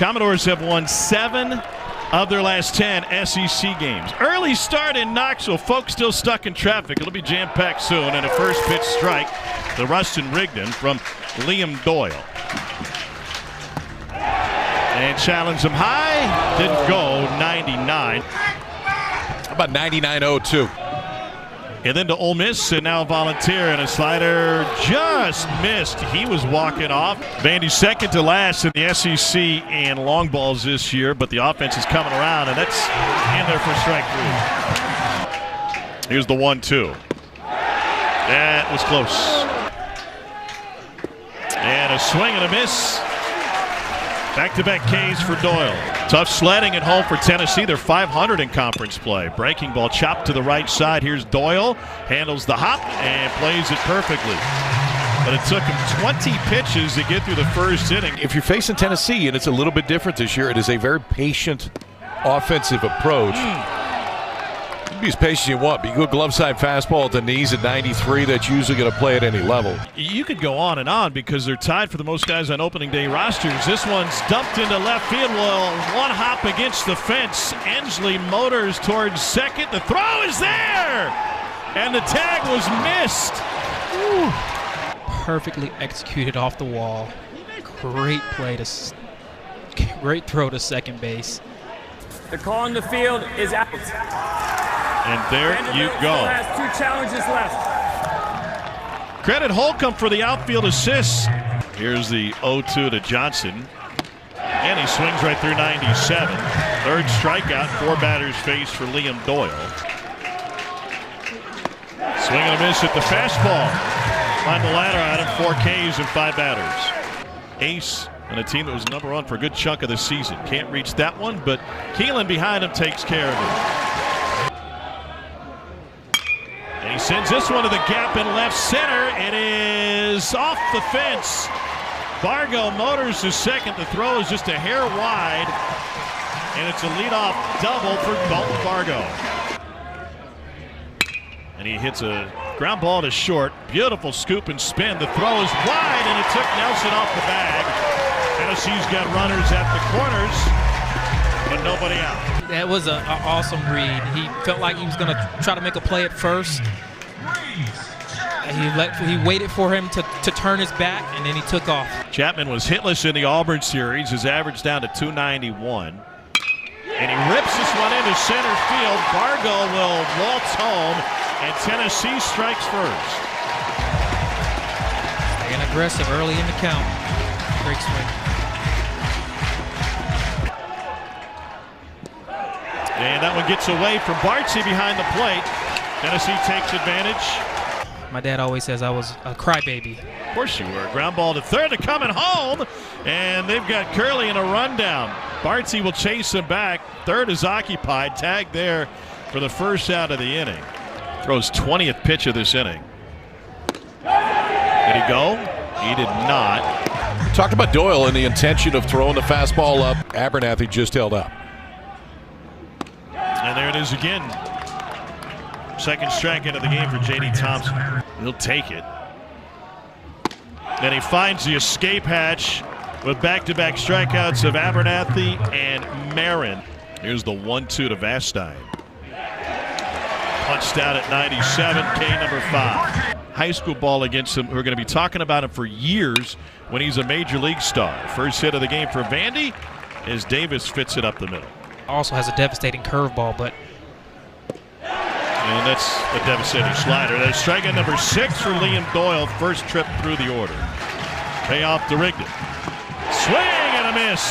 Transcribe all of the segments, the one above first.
Commodores have won 7 of their last 10 SEC games. Early start in Knoxville. Folks still stuck in traffic. It'll be jam-packed soon. And a first pitch strike to Rustin Rigdon from Liam Doyle. And challenged him high. Didn't go. 99. How about 99-02? And then to Ole Miss, and now Volunteer, and a slider just missed. He was walking off. Vandy's second to last in the SEC and long balls this year, but the offense is coming around, and that's in there for strike 3. Here's the 1-2. That was close. And a swing and a miss. Back-to-back Ks for Doyle. Tough sledding at home for Tennessee. They're 500 in conference play. Breaking ball chopped to the right side. Here's Doyle. Handles the hop and plays it perfectly. But it took him 20 pitches to get through the first inning. If you're facing Tennessee, and it's a little bit different this year, it is a very patient offensive approach. Be as patient as you want. Be good glove side fastball at the knees at 93. That's usually going to play at any level. You could go on and on because they're tied for the most guys on opening day rosters. This one's dumped into left field. Well, one hop against the fence. Ensley motors towards second. The throw is there, and the tag was missed. Whew. Perfectly executed off the wall. Great play great throw to second base. The call on the field is out. And there you go. Has 2 challenges left. Credit Holcomb for the outfield assist. Here's the 0-2 to Johnson. And he swings right through 97. Third strikeout, 4 batters faced for Liam Doyle. Swing and a miss at the fastball. Climb the ladder at him, 4 Ks and 5 batters. Ace on a team that was number 1 for a good chunk of the season. Can't reach that one, but Keelan behind him takes care of it. And he sends this one to the gap in left center. It is off the fence. Bargo motors to second. The throw is just a hair wide. And it's a leadoff double for Dalton Bargo. And he hits a ground ball to short. Beautiful scoop and spin. The throw is wide, and it took Nelson off the bag. Tennessee's got runners at the corners, but nobody out. That was an awesome read. He felt like he was going to try to make a play at first. He waited for him to turn his back, and then he took off. Chapman was hitless in the Auburn series. His average down to 291. And he rips this one into center field. Bargo will waltz home, and Tennessee strikes first. Staying aggressive early in the count. Great swing. And that one gets away from Bartsey behind the plate. Tennessee takes advantage. My dad always says I was a crybaby. Of course you were. Ground ball to third, they're coming home. And they've got Curley in a rundown. Bartsey will chase him back. Third is occupied. Tag there for the first out of the inning. Throws 20th pitch of this inning. Did he go? He did not. Talked about Doyle and the intention of throwing the fastball up. Abernathy just held up. And there it is again. Second strikeout of the game for J.D. Thompson. He'll take it. Then he finds the escape hatch with back-to-back strikeouts of Abernathy and Marin. Here's the 1-2 to Vastine. Punched out at 97, K number 5. High school ball against him. We're going to be talking about him for years when he's a major league star. First hit of the game for Vandy as Davis fits it up the middle. Also has a devastating curveball, but and that's a devastating slider. That's strikeout number 6 for Liam Doyle. First trip through the order. Payoff to Rigdon. Swing and a miss.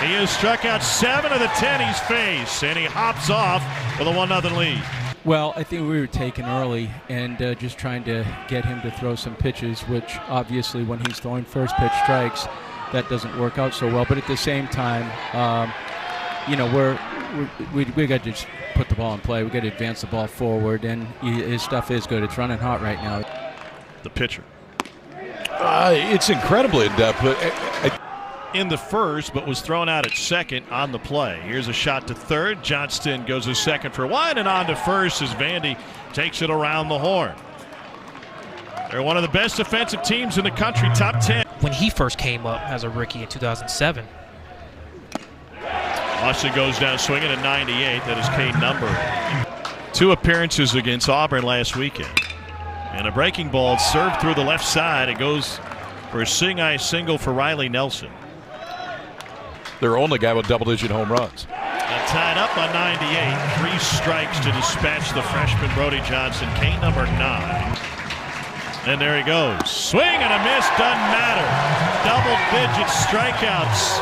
He has struck out 7 of the 10 he's faced, and he hops off with a 1-0 lead. Well, I think we were taken early and just trying to get him to throw some pitches, which obviously when he's throwing first pitch strikes, that doesn't work out so well. But at the same time, you know, we got to just put the ball in play. We got to advance the ball forward, and his stuff is good. It's running hot right now. The pitcher. It's incredibly in depth, but in the first, but was thrown out at second on the play. Here's a shot to third. Johnston goes to second for one, and on to first as Vandy takes it around the horn. They're one of the best defensive teams in the country, top 10. When he first came up as a rookie in 2007, Austin goes down swinging at 98. That is K number. 2 appearances against Auburn last weekend. And a breaking ball served through the left side. It goes for a seeing-eye single for Riley Nelson. Their only guy with double-digit home runs. And tied up on 98. 3 strikes to dispatch the freshman Brody Johnson. K number 9. And there he goes. Swing and a miss. Doesn't matter. Double-digit strikeouts.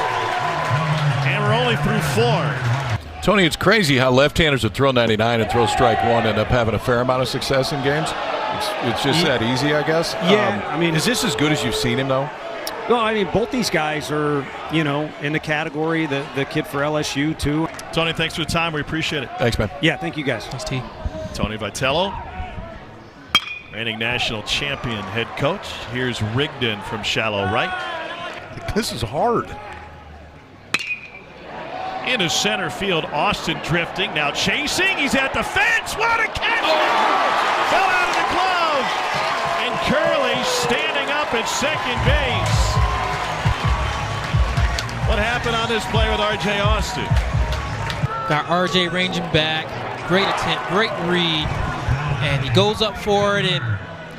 And we're only through 4. Tony, it's crazy how left-handers that throw 99 and throw strike 1 end up having a fair amount of success in games. It's just that easy, I guess. Yeah, I mean, is this as good as you've seen him, though? No, I mean, both these guys are, you know, in the category, the kid for LSU, too. Tony, thanks for the time. We appreciate it. Thanks, man. Yeah, thank you, guys. Thanks, T. Tony Vitello, reigning national champion head coach. Here's Rigdon from shallow right. This is hard. Into center field, Austin drifting, now chasing, he's at the fence, what a catch! Fell out of the glove, and Curley standing up at second base. What happened on this play with R.J. Austin? Got R.J. ranging back, great attempt, great read, and he goes up for it, and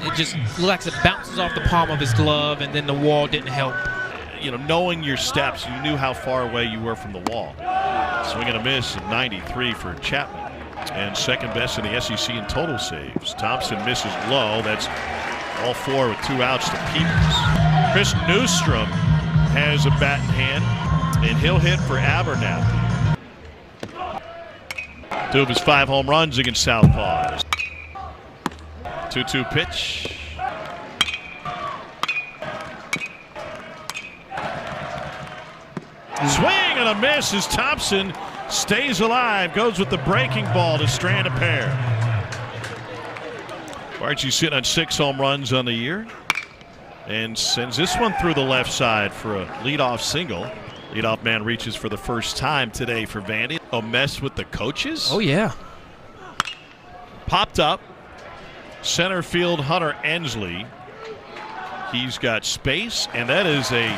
it just looks like it bounces off the palm of his glove, and then the wall didn't help. You know, knowing your steps, you knew how far away you were from the wall. Swing and a miss of 93 for Chapman. And second best in the SEC in total saves. Thompson misses low. That's all 4 with 2 outs to Peters. Chris Newstrom has a bat in hand, and he'll hit for Abernathy. 2 of his 5 home runs against Southpaws. 2-2 pitch. Swing and a miss as Thompson stays alive, goes with the breaking ball to strand a pair. Archie sitting on 6 home runs on the year and sends this one through the left side for a leadoff single. Leadoff man reaches for the first time today for Vandy. A mess with the coaches. Oh, yeah. Popped up. Center field Hunter Ensley. He's got space, and that is a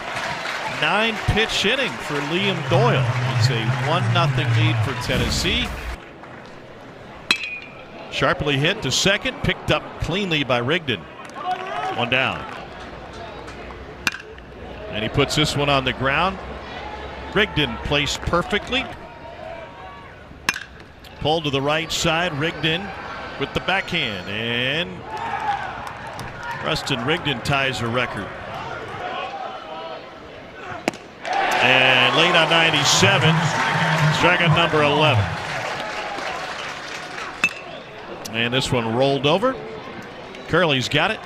9-pitch inning for Liam Doyle. It's a 1-0 lead for Tennessee. Sharply hit to second, picked up cleanly by Rigdon. 1 down. And he puts this one on the ground. Rigdon placed perfectly. Pulled to the right side. Rigdon with the backhand. And Rustin Rigdon ties a record. And late on 97, strikeout number 11. And this one rolled over. Curley's got it.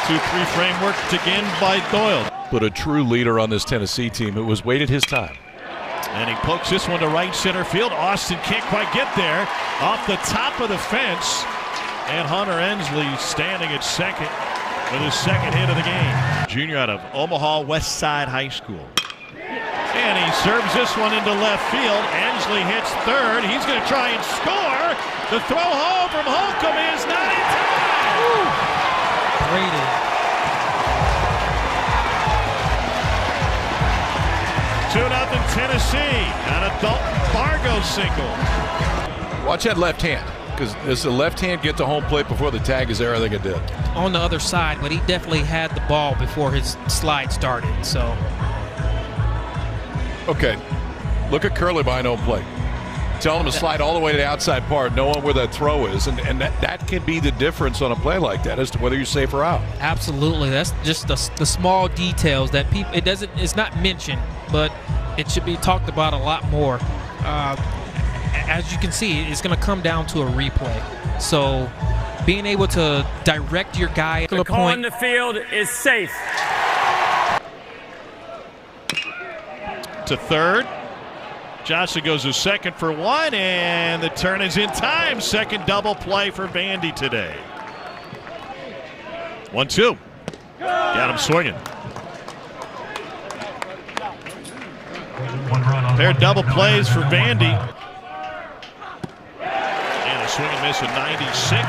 2-3 framework again by Doyle. But a true leader on this Tennessee team who was waited his time. And he pokes this one to right center field. Austin can't quite get there. Off the top of the fence. And Hunter Ensley standing at second with his second hit of the game. Junior out of Omaha West Side High School. And he serves this one into left field. Ensley hits third. He's going to try and score. The throw home from Holcomb is not in time. Brady. 2-0 Tennessee on a Dalton Fargo single. Watch that left hand, because does the left hand get to home plate before the tag is there? I think it did. On the other side, but he definitely had the ball before his slide started. So. Okay, look at Curley behind home plate. Tell him to slide all the way to the outside part, knowing where that throw is, and that can be the difference on a play like that as to whether you're safe or out. Absolutely, that's just the small details that people it's not mentioned, but it should be talked about a lot more. As you can see, it's going to come down to a replay. So being able to direct your guy to The a call on point. the field is safe. To third. Johnson goes to second for 1, and the turn is in time. Second double play for Vandy today. 1-2. Got him swinging. Pair of double plays for Vandy. And a swing and miss at 96.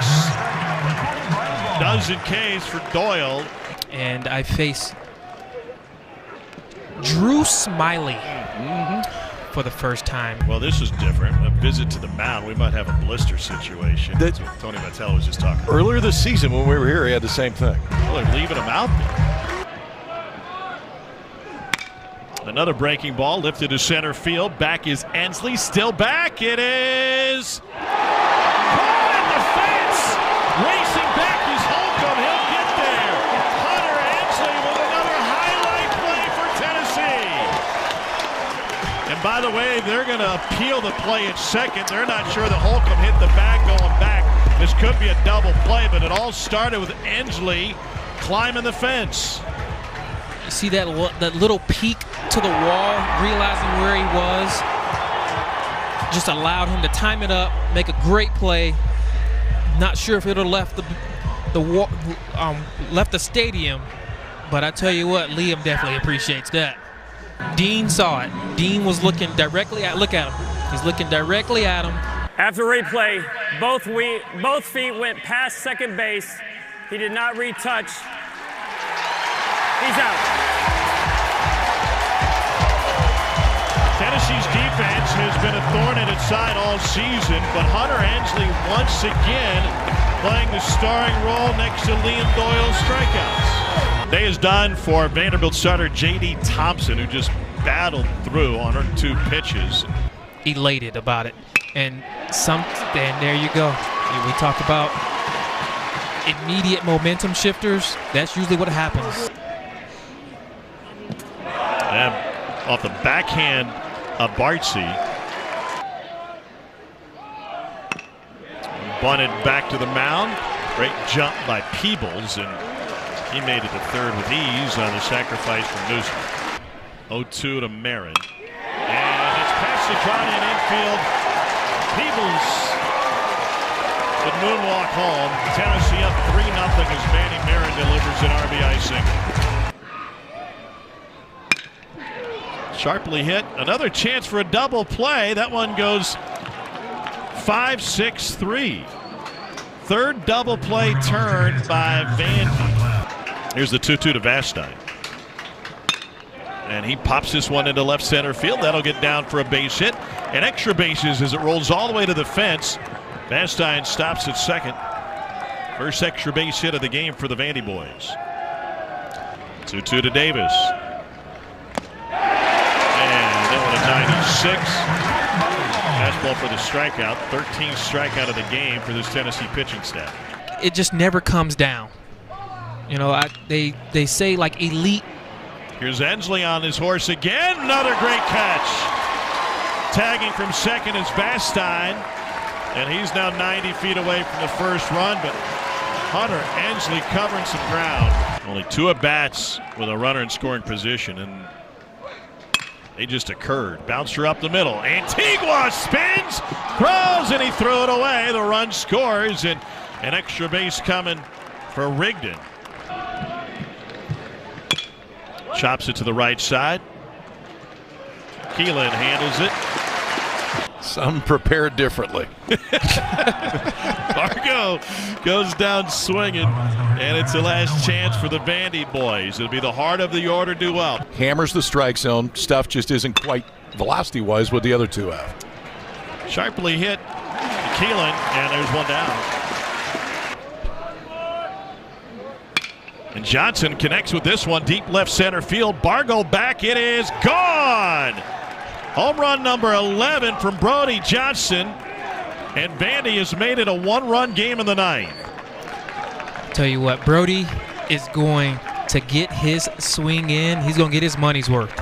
Dozen Ks for Doyle. And I face Drew Smiley. for the first time. Well, this is different. A visit to the mound. We might have a blister situation. That's what Tony Mattel was just talking about. Earlier this season when we were here, he had the same thing. Well, they're leaving him out there. Another breaking ball lifted to center field. Back is Ensley. Still back. It is caught at the fence. Racing back is Holcomb. He'll get there. Hunter Ensley with another highlight play for Tennessee. And by the way, they're going to appeal the play at second. They're not sure that Holcomb hit the bag going back. This could be a double play, but it all started with Ensley climbing the fence. You see that little peek to the wall, realizing where he was, just allowed him to time it up, make a great play. Not sure if it would have left the stadium, but I tell you what, Liam definitely appreciates that. Dean saw it. Dean was looking directly at. Look at him. He's looking directly at him. After replay, both feet went past second base. He did not retouch. He's out. Tennessee's defense has been a thorn in its side all season, but Hunter Ensley once again playing the starring role next to Liam Doyle's strikeouts. Day is done for Vanderbilt starter J.D. Thompson, who just battled through on her 2 pitches. Elated about it. And there you go. We talk about immediate momentum shifters. That's usually what happens. And off the backhand of Bartsey. Bunted back to the mound. Great jump by Peebles, and he made it to third with ease on the sacrifice from Newsom. 0-2 to Marin. And it's past the Johnny in infield. Peebles would moonwalk home. Tennessee up 3-0 as Manny Marin delivers an RBI single. Sharply hit. Another chance for a double play. That one goes 5-6-3. Third double play turn by Vandy. Here's the 2-2 to Vastine. And he pops this one into left center field. That'll get down for a base hit. And extra bases as it rolls all the way to the fence. Vastine stops at second. First extra base hit of the game for the Vandy boys. 2-2 to Davis. 96. Fastball for the strikeout. 13th strikeout of the game for this Tennessee pitching staff. It just never comes down. You know, they say like elite. Here's Ensley on his horse again. Another great catch. Tagging from second is Vastine. And he's now 90 feet away from the first run. But Hunter Ensley covering some ground. Only 2 at-bats with a runner in scoring position. And they just occurred. Bounced her up the middle. Antigua spins, throws, and he threw it away. The run scores, and an extra base coming for Rigdon. Chops it to the right side. Keelan handles it. Some prepared differently. Fargo goes down swinging, and it's the last chance for the Vandy boys. It'll be the heart of the order duel. Hammers the strike zone. Stuff just isn't quite velocity-wise what the other 2 have. Sharply hit to Keelan, and there's one down. And Johnson connects with this one deep left center field. Bargo back. It is gone. Home run number 11 from Brody Johnson. And Vandy has made it a 1-run game in the 9th. Tell you what, Brody is going to get his swing in. He's going to get his money's worth.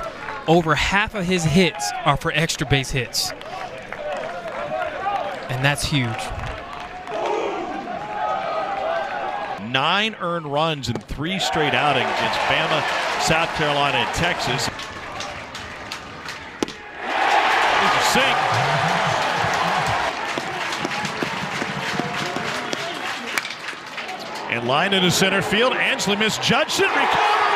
Over half of his hits are for extra base hits. And that's huge. 9 earned runs in 3 straight outings against Bama, South Carolina, and Texas. There's a sink. And line into center field. Ansley misjudged it. Recovery.